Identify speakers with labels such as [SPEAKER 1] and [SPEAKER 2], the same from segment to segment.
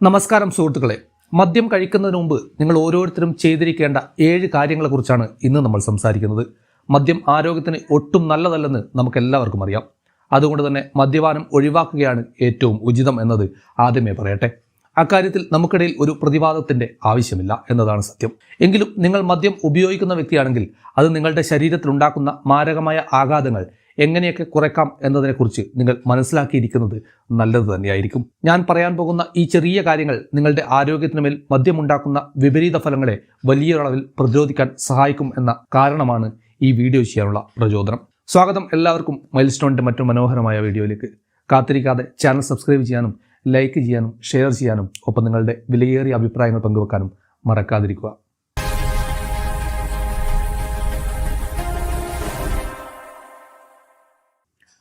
[SPEAKER 1] നമസ്കാരം സുഹൃത്തുക്കളെ, മദ്യം കഴിക്കുന്നതിന് മുമ്പ് നിങ്ങൾ ഓരോരുത്തരും ചെയ്തിരിക്കേണ്ട 7 കാര്യങ്ങളെക്കുറിച്ചാണ് ഇന്ന് നമ്മൾ സംസാരിക്കുന്നത്. മദ്യം ആരോഗ്യത്തിന് ഒട്ടും നല്ലതല്ലെന്ന് നമുക്കെല്ലാവർക്കും അറിയാം. അതുകൊണ്ട് തന്നെ മദ്യപാനം ഒഴിവാക്കുകയാണ് ഏറ്റവും ഉചിതം എന്നത് ആദ്യമേ പറയട്ടെ. അക്കാര്യത്തിൽ നമുക്കിടയിൽ ഒരു പ്രതിവാദത്തിൻ്റെ ആവശ്യമില്ല എന്നതാണ് സത്യം. എങ്കിലും നിങ്ങൾ മദ്യം ഉപയോഗിക്കുന്ന വ്യക്തിയാണെങ്കിൽ അത് നിങ്ങളുടെ ശരീരത്തിലുണ്ടാക്കുന്ന മാരകമായ ആഘാതങ്ങൾ എങ്ങനെയൊക്കെ കുറയ്ക്കാം എന്നതിനെക്കുറിച്ച് നിങ്ങൾ മനസ്സിലാക്കിയിരിക്കുന്നത് നല്ലത് തന്നെയായിരിക്കും. ഞാൻ പറയാൻ പോകുന്ന ഈ ചെറിയ കാര്യങ്ങൾ നിങ്ങളുടെ ആരോഗ്യത്തിന് മേൽ മദ്യമുണ്ടാക്കുന്ന വിപരീത ഫലങ്ങളെ വലിയ അളവിൽ പ്രതിരോധിക്കാൻ സഹായിക്കും എന്ന കാരണമാണ് ഈ വീഡിയോ ചെയ്യാനുള്ള പ്രചോദനം. സ്വാഗതം എല്ലാവർക്കും മൈൽസ്റ്റോണിൻ്റെ മറ്റു മനോഹരമായ വീഡിയോയിലേക്ക്. കാത്തിരിക്കാതെ ചാനൽ സബ്സ്ക്രൈബ് ചെയ്യാനും ലൈക്ക് ചെയ്യാനും ഷെയർ ചെയ്യാനും ഒപ്പം നിങ്ങളുടെ വിലയേറിയ അഭിപ്രായങ്ങൾ പങ്കുവെക്കാനും മറക്കാതിരിക്കുക.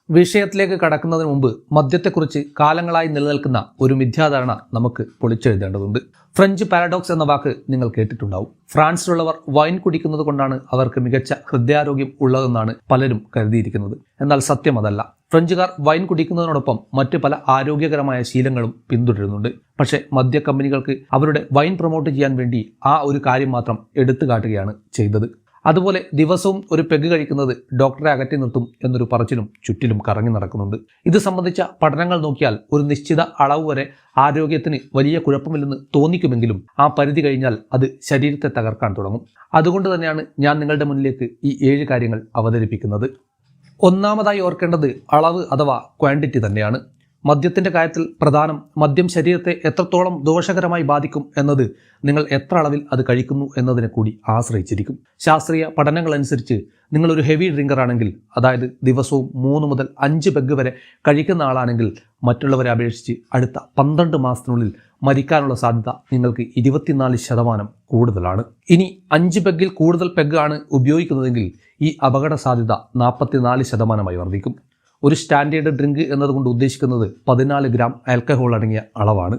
[SPEAKER 1] വിഷയത്തിലേക്ക് കടക്കുന്നതിന് മുമ്പ് മദ്യത്തെക്കുറിച്ച് കാലങ്ങളായി നിലനിൽക്കുന്ന ഒരു മിഥ്യാധാരണ നമുക്ക് പൊളിച്ചെഴുതേണ്ടതുണ്ട്. ഫ്രഞ്ച് പാരഡോക്സ് എന്ന വാക്ക് നിങ്ങൾ കേട്ടിട്ടുണ്ടാവും. ഫ്രാൻസിലുള്ളവർ വൈൻ കുടിക്കുന്നത് കൊണ്ടാണ് അവർക്ക് മികച്ച ഹൃദയാരോഗ്യം ഉള്ളതെന്നാണ് പലരും കരുതിയിരിക്കുന്നത്. എന്നാൽ സത്യം അതല്ല. ഫ്രഞ്ചുകാർ വൈൻ കുടിക്കുന്നതിനോടൊപ്പം മറ്റ് പല ആരോഗ്യകരമായ ശീലങ്ങളും പിന്തുടരുന്നുണ്ട്. പക്ഷേ മദ്യ കമ്പനികൾക്ക് അവരുടെ വൈൻ പ്രൊമോട്ട് ചെയ്യാൻ വേണ്ടി ആ ഒരു കാര്യം മാത്രം എടുത്തു കാട്ടുകയാണ് ചെയ്തത്. അതുപോലെ ദിവസവും ഒരു പെഗ് കഴിക്കുന്നത് ഡോക്ടറെ അകറ്റി നിർത്തും എന്നൊരു പറച്ചിലും ചുറ്റിലും കറങ്ങി നടക്കുന്നുണ്ട്. ഇത് സംബന്ധിച്ച പഠനങ്ങൾ നോക്കിയാൽ ഒരു നിശ്ചിത അളവ് വരെ ആരോഗ്യത്തിന് വലിയ കുഴപ്പമില്ലെന്ന് തോന്നിക്കുമെങ്കിലും ആ പരിധി കഴിഞ്ഞാൽ അത് ശരീരത്തെ തകർക്കാൻ തുടങ്ങും. അതുകൊണ്ട് തന്നെയാണ് ഞാൻ നിങ്ങളുടെ മുന്നിലേക്ക് ഈ 7 കാര്യങ്ങൾ അവതരിപ്പിക്കുന്നത്. ഒന്നാമതായി ഓർക്കേണ്ടത് അളവ് അഥവാ ക്വാണ്ടിറ്റി തന്നെയാണ്. മദ്യത്തിൻ്റെ കാര്യത്തിൽ പ്രധാനം മദ്യം ശരീരത്തെ എത്രത്തോളം ദോഷകരമായി ബാധിക്കും എന്നത് നിങ്ങൾ എത്ര അളവിൽ അത് കഴിക്കുന്നു എന്നതിനെ കൂടി ആശ്രയിച്ചിരിക്കും. ശാസ്ത്രീയ പഠനങ്ങളനുസരിച്ച് നിങ്ങളൊരു ഹെവി ഡ്രിങ്കർ ആണെങ്കിൽ, അതായത് ദിവസവും 3 മുതൽ 5 പെഗ് വരെ കഴിക്കുന്ന ആളാണെങ്കിൽ മറ്റുള്ളവരെ അപേക്ഷിച്ച് അടുത്ത 12 മാസത്തിനുള്ളിൽ മരിക്കാനുള്ള സാധ്യത നിങ്ങൾക്ക് 24% കൂടുതലാണ്. ഇനി 5 പെഗ്ഗിൽ കൂടുതൽ പെഗ് ആണ് ഉപയോഗിക്കുന്നതെങ്കിൽ ഈ അപകട സാധ്യത 44% വർദ്ധിക്കും. ഒരു സ്റ്റാൻഡേർഡ് ഡ്രിങ്ക് എന്നതുകൊണ്ട് ഉദ്ദേശിക്കുന്നത് 14 ഗ്രാം ആൽക്കഹോൾ അടങ്ങിയ അളവാണ്.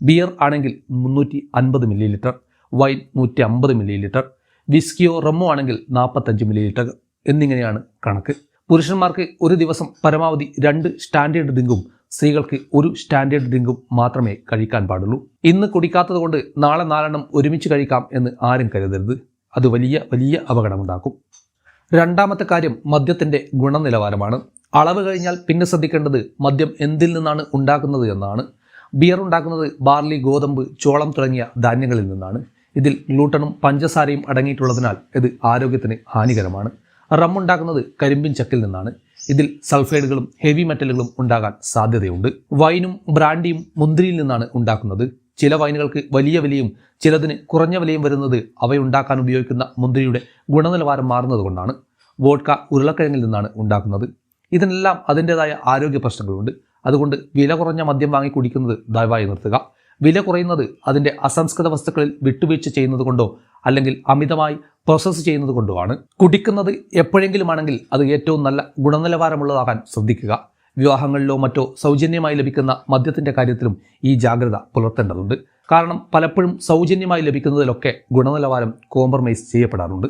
[SPEAKER 1] ബിയർ ആണെങ്കിൽ 350 millilitre, wine 150 millilitre, വിസ്കിയോ റമ്മോ ആണെങ്കിൽ 45 മില്ലി ലിറ്റർ എന്നിങ്ങനെയാണ് കണക്ക്. പുരുഷന്മാർക്ക് ഒരു ദിവസം പരമാവധി 2 സ്റ്റാൻഡേർഡ് ഡ്രിങ്കും സ്ത്രീകൾക്ക് 1 സ്റ്റാൻഡേർഡ് ഡ്രിങ്കും മാത്രമേ കഴിക്കാൻ പാടുള്ളൂ. ഇന്ന് കുടിക്കാത്തത് കൊണ്ട് നാളെ 4 ഒരുമിച്ച് കഴിക്കാം എന്ന് ആരും കരുതരുത്. അത് വലിയ അപകടമുണ്ടാക്കും. രണ്ടാമത്തെ കാര്യം മദ്യത്തിൻ്റെ ഗുണനിലവാരമാണ്. അളവ് കഴിഞ്ഞാൽ പിന്നെ ശ്രദ്ധിക്കേണ്ടത് മദ്യം എന്തിൽ നിന്നാണ് ഉണ്ടാക്കുന്നത് എന്നാണ്. ബിയർ ഉണ്ടാക്കുന്നത് ബാർലി, ഗോതമ്പ്, ചോളം തുടങ്ങിയ ധാന്യങ്ങളിൽ നിന്നാണ്. ഇതിൽ ഗ്ലൂട്ടനും പഞ്ചസാരയും അടങ്ങിയിട്ടുള്ളതിനാൽ ഇത് ആരോഗ്യത്തിന് ഹാനികരമാണ്. റം ഉണ്ടാക്കുന്നത് കരിമ്പിൻ ചക്കിൽ നിന്നാണ്. ഇതിൽ സൾഫൈഡുകളും ഹെവി മെറ്റലുകളും ഉണ്ടാകാൻ സാധ്യതയുണ്ട്. വൈനും ബ്രാൻഡിയും മുന്തിരിയിൽ നിന്നാണ് ഉണ്ടാക്കുന്നത്. ചില വൈനുകൾക്ക് വലിയ വിലയും ചിലതിന് കുറഞ്ഞ വിലയും വരുന്നത് അവയുണ്ടാക്കാൻ ഉപയോഗിക്കുന്ന മുന്തിരിയുടെ ഗുണനിലവാരം മാറുന്നത് കൊണ്ടാണ്. വോഡ്ക ഉരുളക്കിഴങ്ങിൽ നിന്നാണ് ഉണ്ടാക്കുന്നത്. ഇതിനെല്ലാം അതിൻ്റെതായ ആരോഗ്യ പ്രശ്നങ്ങളുണ്ട്. അതുകൊണ്ട് വില കുറഞ്ഞ മദ്യം വാങ്ങി കുടിക്കുന്നത് ദയവായി നിർത്തുക. വില കുറയുന്നത് അതിൻ്റെ അസംസ്കൃത വസ്തുക്കളിൽ വിട്ടുവീഴ്ച ചെയ്യുന്നത് കൊണ്ടോ അല്ലെങ്കിൽ അമിതമായി പ്രോസസ്സ് ചെയ്യുന്നത് കൊണ്ടോ ആണ്. കുടിക്കുന്നത് എപ്പോഴെങ്കിലും ആണെങ്കിൽ അത് ഏറ്റവും നല്ല ഗുണനിലവാരമുള്ളതാകാൻ ശ്രദ്ധിക്കുക. വിവാഹങ്ങളിലോ മറ്റോ സൗജന്യമായി ലഭിക്കുന്ന മദ്യത്തിൻ്റെ കാര്യത്തിലും ഈ ജാഗ്രത പുലർത്തേണ്ടതുണ്ട്. കാരണം പലപ്പോഴും സൗജന്യമായി ലഭിക്കുന്നതിലൊക്കെ ഗുണനിലവാരം കോംപ്രമൈസ് ചെയ്യപ്പെടാറുണ്ട്.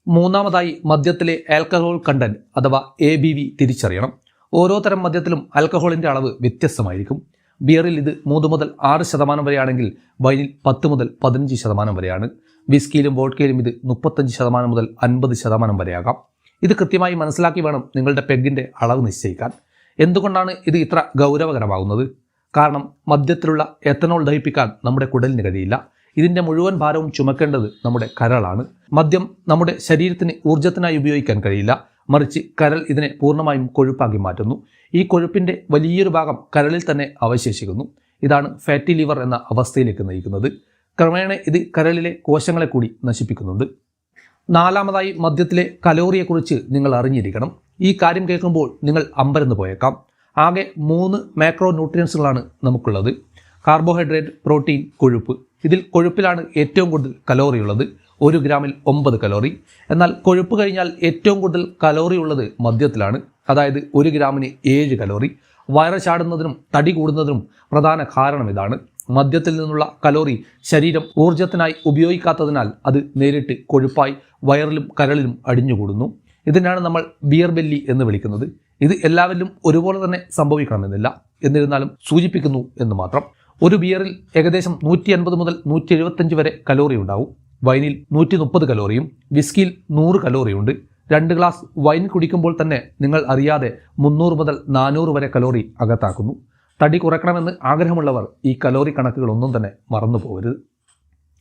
[SPEAKER 1] മൂന്നാമതായി മദ്യത്തിലെ ആൽക്കഹോൾ കണ്ടന്റ് അഥവാ ABV തിരിച്ചറിയണം. ഓരോ തരം മദ്യത്തിലും ആൽക്കഹോളിൻ്റെ അളവ് വ്യത്യസ്തമായിരിക്കും. ബിയറിൽ ഇത് 3 മുതൽ 6% വരെയാണെങ്കിൽ വൈനിൽ 10 മുതൽ 15% വരെയാണ്. വിസ്കിയിലും വോഡ്കയിലും ഇത് 35% മുതൽ 50% വരെയാകാം. ഇത് കൃത്യമായി മനസ്സിലാക്കി വേണം നിങ്ങളുടെ പെഗിൻ്റെ അളവ് നിശ്ചയിക്കാൻ. എന്തുകൊണ്ടാണ് ഇത് ഇത്ര ഗൗരവകരമാകുന്നത്? കാരണം മദ്യത്തിലുള്ള എത്തനോൾ ദഹിപ്പിക്കാൻ നമ്മുടെ കുടലിന് കഴിയില്ല. ഇതിൻ്റെ മുഴുവൻ ഭാരവും ചുമക്കേണ്ടത് നമ്മുടെ കരളാണ്. മദ്യം നമ്മുടെ ശരീരത്തിന് ഊർജ്ജത്തിനായി ഉപയോഗിക്കാൻ കഴിയില്ല. മറിച്ച് കരൾ ഇതിനെ പൂർണ്ണമായും കൊഴുപ്പാക്കി മാറ്റുന്നു. ഈ കൊഴുപ്പിൻ്റെ വലിയൊരു ഭാഗം കരളിൽ തന്നെ അവശേഷിക്കുന്നു. ഇതാണ് ഫാറ്റി ലിവർ എന്ന അവസ്ഥയിലേക്ക് നയിക്കുന്നത്. ക്രമേണ ഇത് കരളിലെ കോശങ്ങളെ കൂടി നശിപ്പിക്കുന്നുണ്ട്. നാലാമതായി മദ്യത്തിലെ കലോറിയെക്കുറിച്ച് നിങ്ങൾ അറിഞ്ഞിരിക്കണം. ഈ കാര്യം കേൾക്കുമ്പോൾ നിങ്ങൾ അമ്പരന്ന് പോയേക്കാം. ആകെ 3 മാക്രോ ന്യൂട്രിയൻസുകളാണ് നമുക്കുള്ളത്: കാർബോഹൈഡ്രേറ്റ്, പ്രോട്ടീൻ, കൊഴുപ്പ്. ഇതിൽ കൊഴുപ്പിലാണ് ഏറ്റവും കൂടുതൽ കലോറി ഉള്ളത്. 1 ഗ്രാമിൽ 9 കലോറി. എന്നാൽ കൊഴുപ്പ് കഴിഞ്ഞാൽ ഏറ്റവും കൂടുതൽ കലോറി ഉള്ളത് മദ്യത്തിലാണ്. അതായത് 1 ഗ്രാമിന് 7 കലോറി. വയറ് ചാടുന്നതിനും തടി കൂടുന്നതിനും പ്രധാന കാരണം ഇതാണ്. മദ്യത്തിൽ നിന്നുള്ള കലോറി ശരീരം ഊർജ്ജത്തിനായി ഉപയോഗിക്കാത്തതിനാൽ അത് നേരിട്ട് കൊഴുപ്പായി വയറിലും കരളിലും അടിഞ്ഞുകൂടുന്നു. ഇതിനാണ് നമ്മൾ ബിയർ ബെല്ലി എന്ന് വിളിക്കുന്നത്. ഇത് എല്ലാവരിലും ഒരുപോലെ തന്നെ സംഭവിക്കണമെന്നില്ല, എന്നിരുന്നാലും സൂചിപ്പിക്കുന്നു എന്ന് മാത്രം. ഒരു ബിയറിൽ ഏകദേശം 150 മുതൽ 175 വരെ കലോറി ഉണ്ടാവും. വൈനിൽ 130 കലോറിയും വിസ്കിയിൽ 100 കലോറിയുണ്ട്. 2 ഗ്ലാസ് വൈൻ കുടിക്കുമ്പോൾ തന്നെ നിങ്ങൾ അറിയാതെ 300 മുതൽ 400 വരെ കലോറി അകത്താക്കുന്നു. തടി കുറയ്ക്കണമെന്ന് ആഗ്രഹമുള്ളവർ ഈ കലോറി കണക്കുകളൊന്നും തന്നെ മറന്നു പോകരുത്.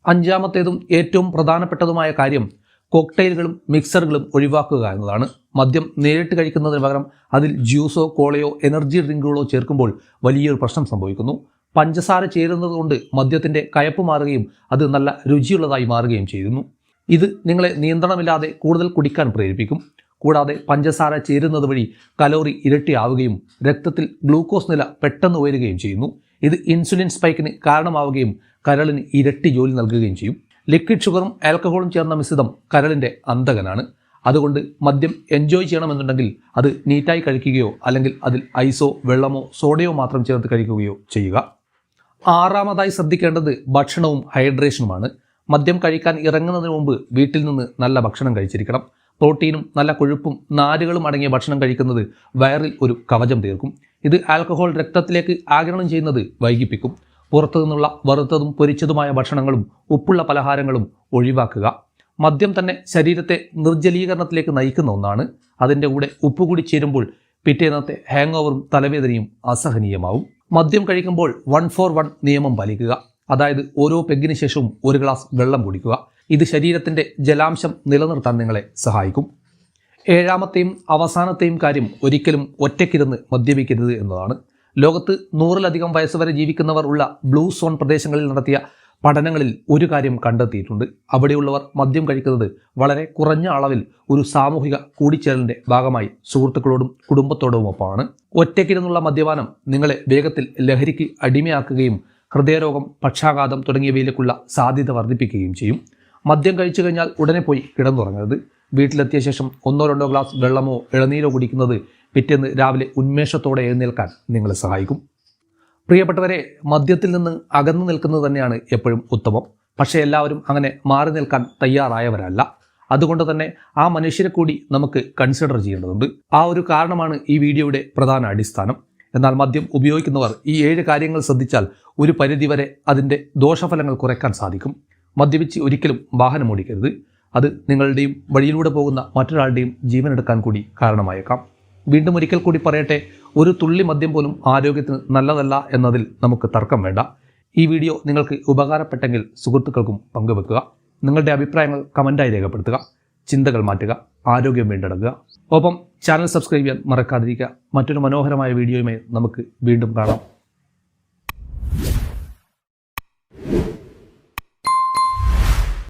[SPEAKER 1] അഞ്ചാമത്തേതും ഏറ്റവും പ്രധാനപ്പെട്ടതുമായ കാര്യം കോക്ടെയിലുകളും മിക്സറുകളും ഒഴിവാക്കുക എന്നതാണ്. മദ്യം നേരിട്ട് കഴിക്കുന്നതിന് പകരം അതിൽ ജ്യൂസോ കോളയോ എനർജി ഡ്രിങ്കുകളോ ചേർക്കുമ്പോൾ വലിയൊരു പ്രശ്നം സംഭവിക്കുന്നു. പഞ്ചസാര ചേരുന്നത് കൊണ്ട് മദ്യത്തിൻ്റെ കയപ്പ് മാറുകയും അത് നല്ല രുചിയുള്ളതായി മാറുകയും ചെയ്യുന്നു. ഇത് നിങ്ങളെ നിയന്ത്രണമില്ലാതെ കൂടുതൽ കുടിക്കാൻ പ്രേരിപ്പിക്കും. കൂടാതെ പഞ്ചസാര ചേരുന്നത് വഴി കലോറി ഇരട്ടിയാവുകയും രക്തത്തിൽ ഗ്ലൂക്കോസ് നില പെട്ടെന്ന് ഉയരുകയും ചെയ്യുന്നു. ഇത് ഇൻസുലിൻ സ്പൈക്കിന് കാരണമാവുകയും കരളിന് ഇരട്ടി ജോലി നൽകുകയും ചെയ്യും. ലിക്വിഡ് ഷുഗറും ആൽക്കഹോളും ചേർന്ന മിശ്രിതം കരളിൻ്റെ അന്തകനാണ്. അതുകൊണ്ട് മദ്യം എൻജോയ് ചെയ്യണമെന്നുണ്ടെങ്കിൽ അത് നീറ്റായി കഴിക്കുകയോ അല്ലെങ്കിൽ അതിൽ ഐസോ വെള്ളമോ സോഡയോ മാത്രം ചേർത്ത് കഴിക്കുകയോ ചെയ്യുക. ആറാമതായി ശ്രദ്ധിക്കേണ്ടത് ഭക്ഷണവും ഹൈഡ്രേഷനുമാണ്. മദ്യം കഴിക്കാൻ ഇറങ്ങുന്നതിന് മുമ്പ് വീട്ടിൽ നിന്ന് നല്ല ഭക്ഷണം കഴിച്ചിരിക്കണം. പ്രോട്ടീനും നല്ല കൊഴുപ്പും നാരുകളും അടങ്ങിയ ഭക്ഷണം കഴിക്കുന്നത് വയറിൽ ഒരു കവചം തീർക്കും. ഇത് ആൽക്കഹോൾ രക്തത്തിലേക്ക് ആഗിരണം ചെയ്യുന്നത് വൈകിപ്പിക്കും. പുറത്തു നിന്നുള്ള വറുത്തതും പൊരിച്ചതുമായ ഭക്ഷണങ്ങളും ഉപ്പുള്ള പലഹാരങ്ങളും ഒഴിവാക്കുക. മദ്യം തന്നെ ശരീരത്തെ നിർജ്ജലീകരണത്തിലേക്ക് നയിക്കുന്ന ഒന്നാണ്. അതിൻ്റെ കൂടെ ഉപ്പ് കൂടി ചേരുമ്പോൾ പിറ്റേന്നത്തെ ഹാങ് ഓവറും തലവേദനയും അസഹനീയമാവും. മദ്യം കഴിക്കുമ്പോൾ 1-for-1 നിയമം പാലിക്കുക. അതായത് ഓരോ പെഗ്ഗിന് ശേഷവും 1 ഗ്ലാസ് വെള്ളം കുടിക്കുക. ഇത് ശരീരത്തിൻ്റെ ജലാംശം നിലനിർത്താൻ നിങ്ങളെ സഹായിക്കും. ഏഴാമത്തെയും അവസാനത്തെയും കാര്യം ഒരിക്കലും ഒറ്റയ്ക്കിരുന്ന് മദ്യപിക്കരുത് എന്നതാണ്. ലോകത്ത് 100-ലധികം വയസ്സ് വരെ ജീവിക്കുന്നവർ ഉള്ള ബ്ലൂ സോൺ പ്രദേശങ്ങളിൽ നടത്തിയ പഠനങ്ങളിൽ ഒരു കാര്യം കണ്ടെത്തിയിട്ടുണ്ട്. അവിടെയുള്ളവർ മദ്യം കഴിക്കുന്നത് വളരെ കുറഞ്ഞ അളവിൽ ഒരു സാമൂഹിക കൂടിച്ചേരലിൻ്റെ ഭാഗമായി സുഹൃത്തുക്കളോടും കുടുംബത്തോടുമൊപ്പമാണ്. ഒറ്റയ്ക്കിരുന്നുള്ള മദ്യപാനം നിങ്ങളെ വേഗത്തിൽ ലഹരിക്ക് അടിമയാക്കുകയും ഹൃദയരോഗം, പക്ഷാഘാതം തുടങ്ങിയവയിലേക്കുള്ള സാധ്യത വർദ്ധിപ്പിക്കുകയും ചെയ്യും. മദ്യം കഴിച്ചു കഴിഞ്ഞാൽ ഉടനെ പോയി കിടന്നുറങ്ങരുത്. വീട്ടിലെത്തിയ ശേഷം 1-2 ഗ്ലാസ് വെള്ളമോ ഇളനീരോ കുടിക്കുന്നത് പിറ്റേന്ന് രാവിലെ ഉന്മേഷത്തോടെ എഴുന്നേൽക്കാൻ നിങ്ങളെ സഹായിക്കും. പ്രിയപ്പെട്ടവരെ, മദ്യത്തിൽ നിന്ന് അകന്നു നിൽക്കുന്നത് തന്നെയാണ് എപ്പോഴും ഉത്തമം. പക്ഷേ എല്ലാവരും അങ്ങനെ മാറി നിൽക്കാൻ തയ്യാറായവരല്ല. അതുകൊണ്ട് തന്നെ ആ മനുഷ്യരെ കൂടി നമുക്ക് കൺസിഡർ ചെയ്യേണ്ടതുണ്ട്. ആ ഒരു കാരണമാണ് ഈ വീഡിയോയുടെ പ്രധാന അടിസ്ഥാനം. എന്നാൽ മദ്യം ഉപയോഗിക്കുന്നവർ ഈ 7 കാര്യങ്ങൾ ശ്രദ്ധിച്ചാൽ ഒരു പരിധിവരെ അതിൻ്റെ ദോഷഫലങ്ങൾ കുറയ്ക്കാൻ സാധിക്കും. മദ്യപിച്ച് ഒരിക്കലും വാഹനം ഓടിക്കരുത്. അത് നിങ്ങളുടെയും വഴിയിലൂടെ പോകുന്ന മറ്റൊരാളുടെയും ജീവനെടുക്കാൻ കൂടി കാരണമായേക്കാം. വീണ്ടും ഒരിക്കൽ കൂടി പറയട്ടെ, ഒരു തുള്ളി മദ്യം പോലും ആരോഗ്യത്തിന് നല്ലതല്ല എന്നതിൽ നമുക്ക് തർക്കം വേണ്ട. ഈ വീഡിയോ നിങ്ങൾക്ക് ഉപകാരപ്പെട്ടെങ്കിൽ സുഹൃത്തുക്കൾക്കും പങ്കുവെക്കുക. നിങ്ങളുടെ അഭിപ്രായങ്ങൾ കമൻറ്റായി രേഖപ്പെടുത്തുക. ചിന്തകൾ മാറ്റുക, ആരോഗ്യം വീണ്ടെടുക്കുക. ഒപ്പം ചാനൽ സബ്സ്ക്രൈബ് ചെയ്യാൻ മറക്കാതിരിക്കുക. മറ്റൊരു മനോഹരമായ വീഡിയോയുമായി നമുക്ക് വീണ്ടും കാണാം.